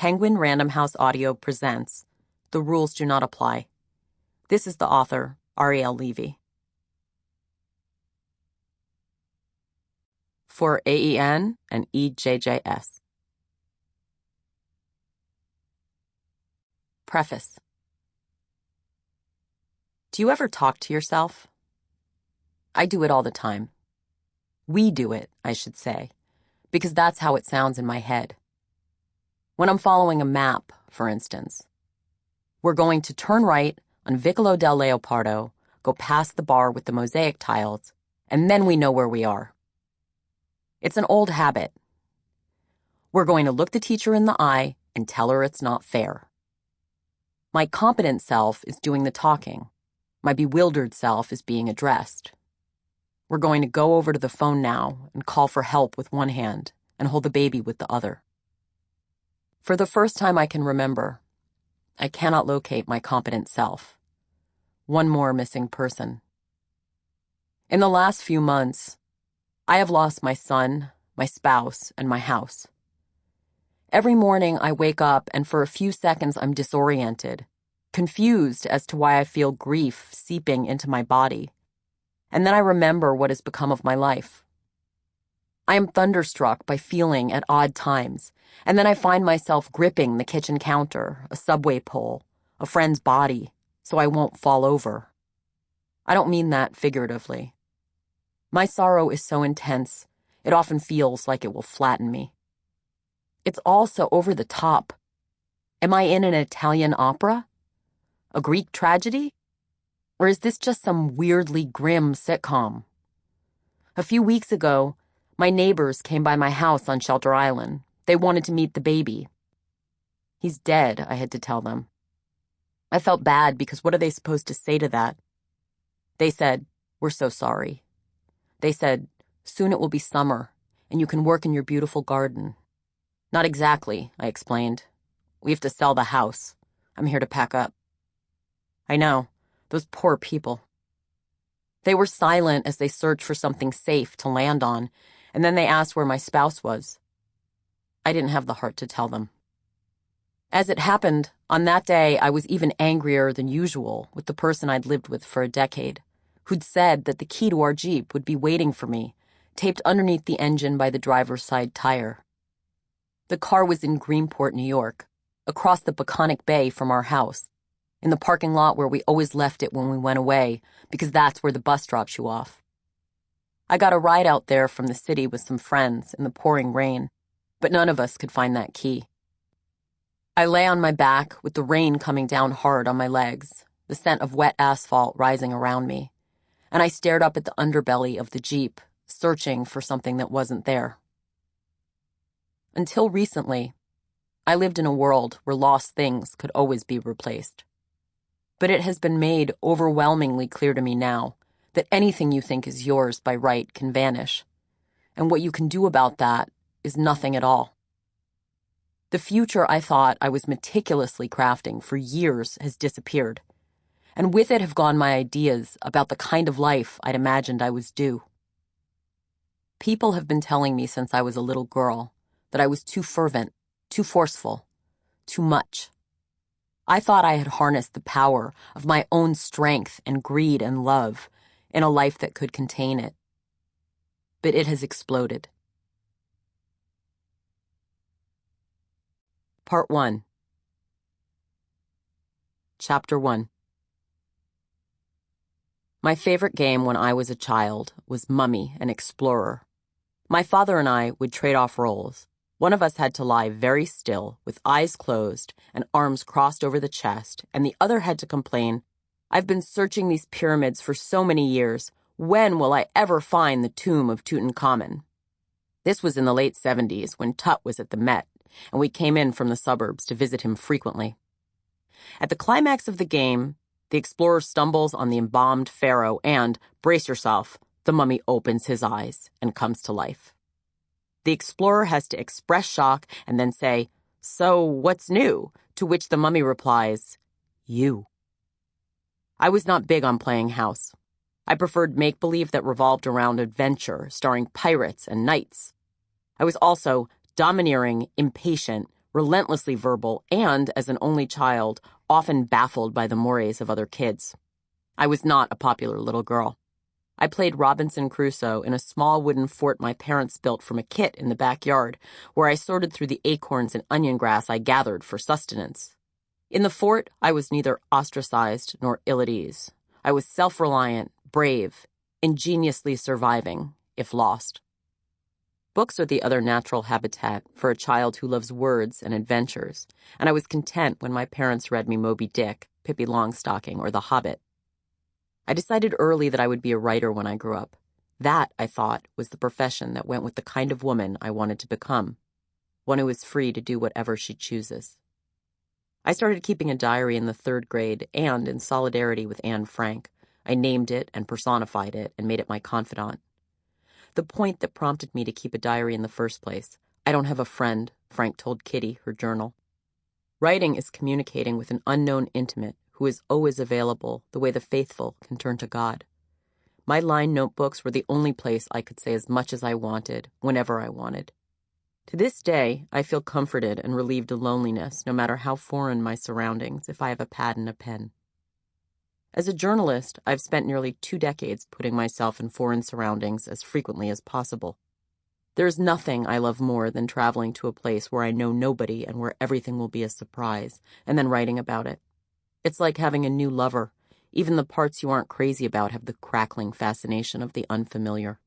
Penguin Random House Audio presents The Rules Do Not Apply. This is the author, Ariel Levy. For AEN and EJJS. Preface. Do you ever talk to yourself? I do it all the time. We do it, I should say, because that's how it sounds in my head. When I'm following a map, for instance, we're going to turn right on Vicolo del Leopardo, go past the bar with the mosaic tiles, and then we know where we are. It's an old habit. We're going to look the teacher in the eye and tell her it's not fair. My competent self is doing the talking. My bewildered self is being addressed. We're going to go over to the phone now and call for help with one hand and hold the baby with the other. For the first time I can remember, I cannot locate my competent self. One more missing person. In the last few months, I have lost my son, my spouse, and my house. Every morning I wake up and for a few seconds I'm disoriented, confused as to why I feel grief seeping into my body. And then I remember what has become of my life. I am thunderstruck by feeling at odd times, and then I find myself gripping the kitchen counter, a subway pole, a friend's body, so I won't fall over. I don't mean that figuratively. My sorrow is so intense, it often feels like it will flatten me. It's all so over the top. Am I in an Italian opera? A Greek tragedy? Or is this just some weirdly grim sitcom? A few weeks ago, my neighbors came by my house on Shelter Island. They wanted to meet the baby. He's dead, I had to tell them. I felt bad because what are they supposed to say to that? They said, "We're so sorry." They said, "Soon it will be summer, and you can work in your beautiful garden." Not exactly, I explained. We have to sell the house. I'm here to pack up. I know, those poor people. They were silent as they searched for something safe to land on, and then they asked where my spouse was. I didn't have the heart to tell them. As it happened, on that day I was even angrier than usual with the person I'd lived with for a decade, who'd said that the key to our Jeep would be waiting for me, taped underneath the engine by the driver's side tire. The car was in Greenport, New York, across the Peconic Bay from our house, in the parking lot where we always left it when we went away, because that's where the bus drops you off. I got a ride out there from the city with some friends in the pouring rain, but none of us could find that key. I lay on my back with the rain coming down hard on my legs, the scent of wet asphalt rising around me, and I stared up at the underbelly of the Jeep, searching for something that wasn't there. Until recently, I lived in a world where lost things could always be replaced. But it has been made overwhelmingly clear to me now that anything you think is yours by right can vanish, and what you can do about that is nothing at all. The future I thought I was meticulously crafting for years has disappeared, and with it have gone my ideas about the kind of life I'd imagined I was due. People have been telling me since I was a little girl that I was too fervent, too forceful, too much. I thought I had harnessed the power of my own strength and greed and love in a life that could contain it. But it has exploded. Part 1. Chapter 1. My favorite game when I was a child was Mummy and Explorer. My father and I would trade off roles. One of us had to lie very still, with eyes closed and arms crossed over the chest, and the other had to complain, "I've been searching these pyramids for so many years. When will I ever find the tomb of Tutankhamun?" This was in the late 70s, when Tut was at the Met, and we came in from the suburbs to visit him frequently. At the climax of the game, the explorer stumbles on the embalmed pharaoh and, brace yourself, the mummy opens his eyes and comes to life. The explorer has to express shock and then say, "So, what's new?" To which the mummy replies, "You." I was not big on playing house. I preferred make-believe that revolved around adventure, starring pirates and knights. I was also domineering, impatient, relentlessly verbal, and, as an only child, often baffled by the mores of other kids. I was not a popular little girl. I played Robinson Crusoe in a small wooden fort my parents built from a kit in the backyard, where I sorted through the acorns and onion grass I gathered for sustenance. In the fort, I was neither ostracized nor ill at ease. I was self-reliant, brave, ingeniously surviving, if lost. Books are the other natural habitat for a child who loves words and adventures, and I was content when my parents read me Moby Dick, Pippi Longstocking, or The Hobbit. I decided early that I would be a writer when I grew up. That, I thought, was the profession that went with the kind of woman I wanted to become, one who is free to do whatever she chooses. I started keeping a diary in the 3rd grade, and, in solidarity with Anne Frank, I named it and personified it and made it my confidant. The point that prompted me to keep a diary in the first place: I don't have a friend, Frank told Kitty, her journal. Writing is communicating with an unknown intimate who is always available, the way the faithful can turn to God. My line notebooks were the only place I could say as much as I wanted, whenever I wanted. To this day, I feel comforted and relieved of loneliness, no matter how foreign my surroundings, if I have a pad and a pen. As a journalist, I've spent nearly 2 decades putting myself in foreign surroundings as frequently as possible. There is nothing I love more than traveling to a place where I know nobody and where everything will be a surprise, and then writing about it. It's like having a new lover. Even the parts you aren't crazy about have the crackling fascination of the unfamiliar.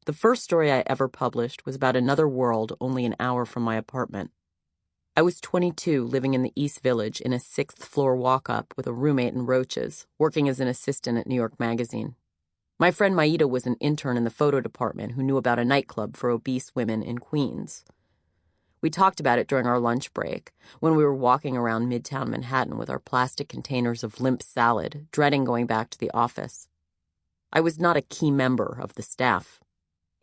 The first story I ever published was about another world only an hour from my apartment. I was 22, living in the East Village in a 6th-floor walk-up with a roommate in Roaches, working as an assistant at New York Magazine. My friend Maida was an intern in the photo department who knew about a nightclub for obese women in Queens. We talked about it during our lunch break, when we were walking around Midtown Manhattan with our plastic containers of limp salad, dreading going back to the office. I was not a key member of the staff.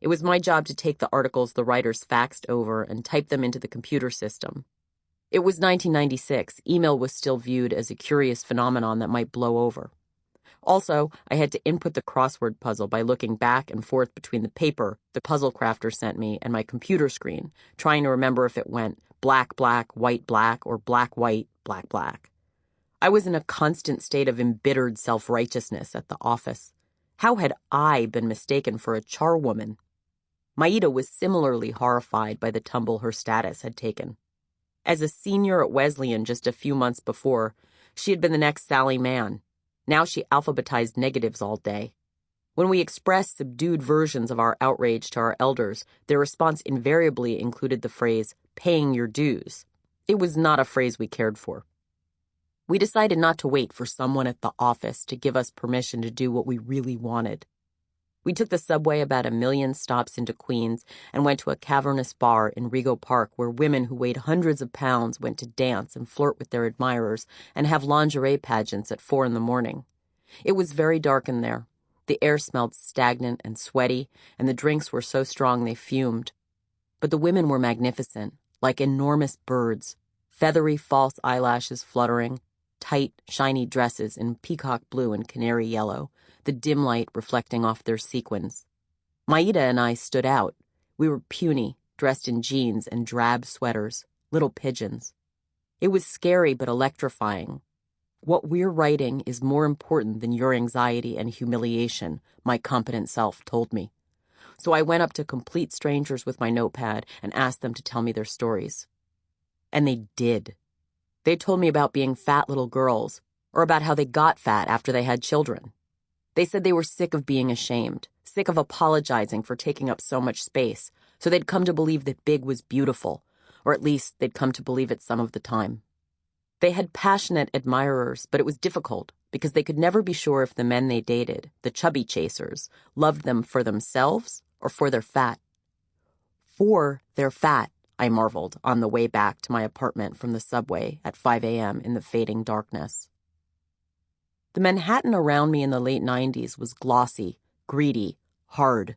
It was my job to take the articles the writers faxed over and type them into the computer system. It was 1996. Email was still viewed as a curious phenomenon that might blow over. Also, I had to input the crossword puzzle by looking back and forth between the paper the puzzle crafter sent me and my computer screen, trying to remember if it went black, black, white, black, or black, white, black, black. I was in a constant state of embittered self-righteousness at the office. How had I been mistaken for a charwoman? Maida was similarly horrified by the tumble her status had taken. As a senior at Wesleyan just a few months before, she had been the next Sally Mann. Now she alphabetized negatives all day. When we expressed subdued versions of our outrage to our elders, their response invariably included the phrase, paying your dues. It was not a phrase we cared for. We decided not to wait for someone at the office to give us permission to do what we really wanted. We took the subway about 1 million stops into Queens and went to a cavernous bar in Rego Park where women who weighed hundreds of pounds went to dance and flirt with their admirers and have lingerie pageants at 4 a.m. It was very dark in there. The air smelled stagnant and sweaty, and the drinks were so strong they fumed. But the women were magnificent, like enormous birds, feathery false eyelashes fluttering, tight, shiny dresses in peacock blue and canary yellow, the dim light reflecting off their sequins. Maida and I stood out. We were puny, dressed in jeans and drab sweaters, little pigeons. It was scary but electrifying. What we're writing is more important than your anxiety and humiliation, my competent self told me. So I went up to complete strangers with my notepad and asked them to tell me their stories. And they did. They told me about being fat little girls, or about how they got fat after they had children. They said they were sick of being ashamed, sick of apologizing for taking up so much space, so they'd come to believe that big was beautiful, or at least they'd come to believe it some of the time. They had passionate admirers, but it was difficult because they could never be sure if the men they dated, the chubby chasers, loved them for themselves or for their fat. For their fat, I marveled on the way back to my apartment from the subway at 5 a.m. in the fading darkness. The Manhattan around me in the late 90s was glossy, greedy, hard.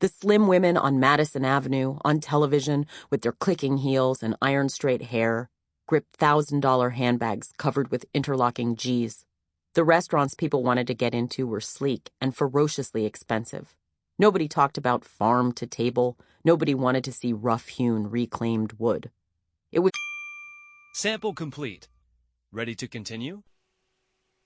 The slim women on Madison Avenue, on television, with their clicking heels and iron-straight hair, gripped $1,000 handbags covered with interlocking G's. The restaurants people wanted to get into were sleek and ferociously expensive. Nobody talked about farm to table. Nobody wanted to see rough-hewn, reclaimed wood. It was Sample complete. Ready to continue?